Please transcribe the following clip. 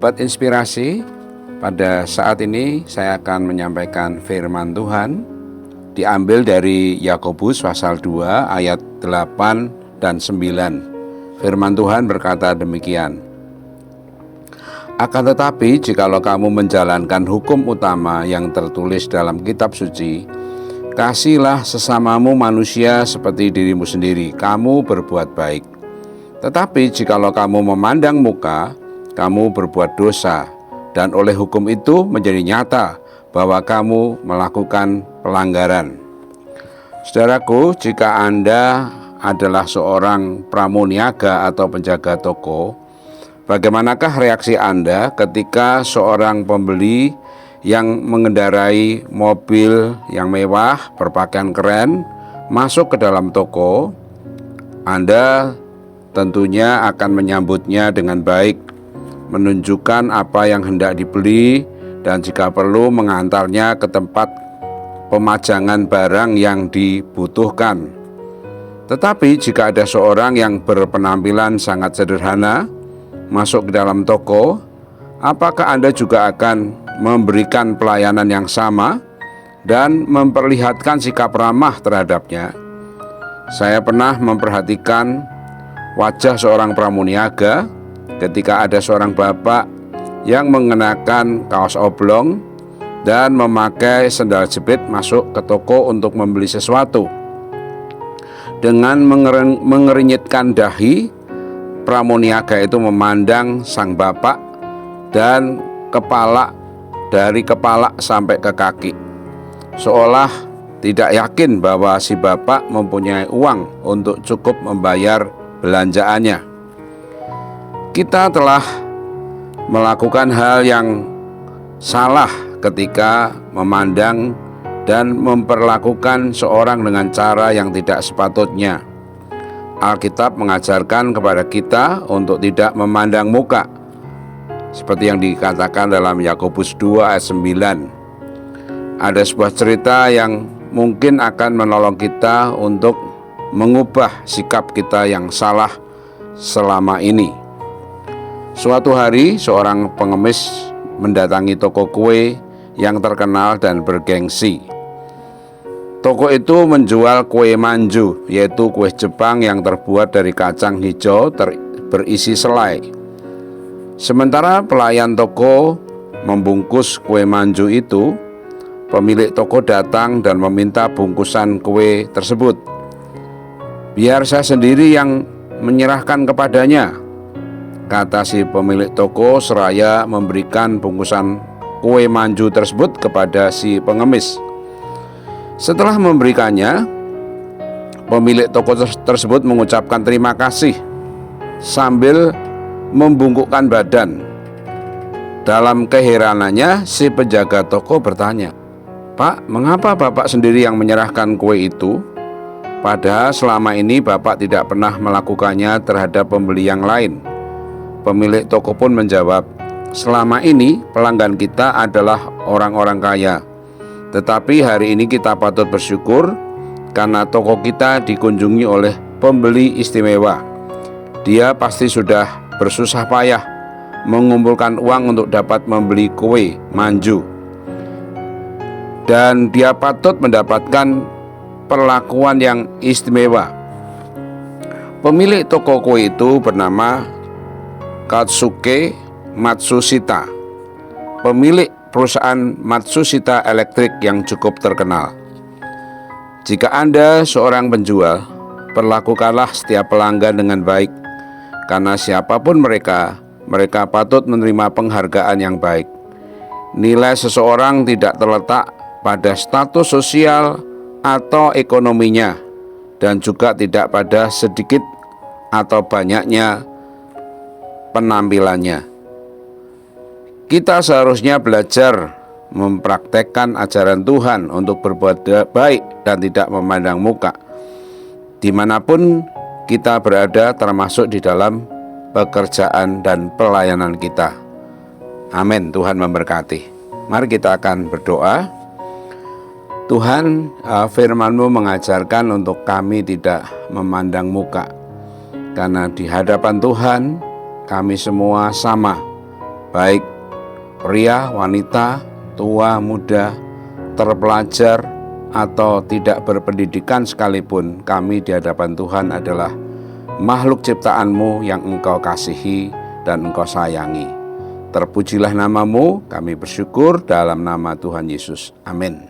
Buat inspirasi, pada saat ini saya akan menyampaikan firman Tuhan diambil dari Yakobus pasal 2 ayat 8 dan 9. Firman Tuhan berkata demikian. Akan tetapi jikalau kamu menjalankan hukum utama yang tertulis dalam kitab suci, kasihilah sesamamu manusia seperti dirimu sendiri, kamu berbuat baik. Tetapi jikalau kamu memandang muka, kamu berbuat dosa, dan oleh hukum itu menjadi nyata bahwa kamu melakukan pelanggaran. Saudaraku, jika Anda adalah seorang pramuniaga atau penjaga toko, bagaimanakah reaksi Anda ketika seorang pembeli yang mengendarai mobil yang mewah, berpakaian keren, masuk ke dalam toko? Anda tentunya akan menyambutnya dengan baik, menunjukkan apa yang hendak dibeli, dan jika perlu mengantarnya ke tempat pemajangan barang yang dibutuhkan. Tetapi jika ada seorang yang berpenampilan sangat sederhana masuk ke dalam toko, apakah Anda juga akan memberikan pelayanan yang sama dan memperlihatkan sikap ramah terhadapnya? Saya pernah memperhatikan wajah seorang pramuniaga ketika ada seorang bapak yang mengenakan kaos oblong dan memakai sendal jepit masuk ke toko untuk membeli sesuatu. Dengan mengernyitkan dahi, pramuniaga itu memandang sang bapak dan dari kepala sampai ke kaki, seolah tidak yakin bahwa si bapak mempunyai uang untuk cukup membayar belanjaannya. Kita telah melakukan hal yang salah ketika memandang dan memperlakukan seorang dengan cara yang tidak sepatutnya. Alkitab mengajarkan kepada kita untuk tidak memandang muka, seperti yang dikatakan dalam Yakobus 2 ayat 9. Ada sebuah cerita yang mungkin akan menolong kita untuk mengubah sikap kita yang salah selama ini. Suatu hari seorang pengemis mendatangi toko kue yang terkenal dan bergengsi. Toko itu menjual kue manju, yaitu kue Jepang yang terbuat dari kacang hijau berisi selai. Sementara pelayan toko membungkus kue manju itu, pemilik toko datang dan meminta bungkusan kue tersebut. "Biar saya sendiri yang menyerahkan kepadanya," kata si pemilik toko seraya memberikan bungkusan kue manju tersebut kepada si pengemis. Setelah memberikannya, pemilik toko tersebut mengucapkan terima kasih sambil membungkukkan badan. Dalam keheranannya, si penjaga toko bertanya, "Pak, mengapa Bapak sendiri yang menyerahkan kue itu? Padahal selama ini Bapak tidak pernah melakukannya terhadap pembeli yang lain." Pemilik toko pun menjawab, "Selama ini pelanggan kita adalah orang-orang kaya. Tetapi hari ini kita patut bersyukur karena toko kita dikunjungi oleh pembeli istimewa. Dia pasti sudah bersusah payah mengumpulkan uang untuk dapat membeli kue manju, dan dia patut mendapatkan perlakuan yang istimewa." Pemilik toko kue itu bernama Katsuke Matsushita, pemilik perusahaan Matsushita Electric yang cukup terkenal. Jika Anda seorang penjual, perlakukanlah setiap pelanggan dengan baik, karena siapapun mereka patut menerima penghargaan yang baik. Nilai seseorang tidak terletak pada status sosial atau ekonominya, dan juga tidak pada sedikit atau banyaknya penampilannya. Kita seharusnya belajar mempraktekkan ajaran Tuhan untuk berbuat baik dan tidak memandang muka, dimanapun kita berada, termasuk di dalam pekerjaan dan pelayanan kita. Amin. Tuhan memberkati. Mari kita akan berdoa. Tuhan, firman-Mu mengajarkan untuk kami tidak memandang muka, karena di hadapan Tuhan kami semua sama, baik pria, wanita, tua, muda, terpelajar, atau tidak berpendidikan sekalipun, kami di hadapan Tuhan adalah makhluk ciptaan-Mu yang Engkau kasihi dan Engkau sayangi. Terpujilah nama-Mu, kami bersyukur dalam nama Tuhan Yesus. Amin.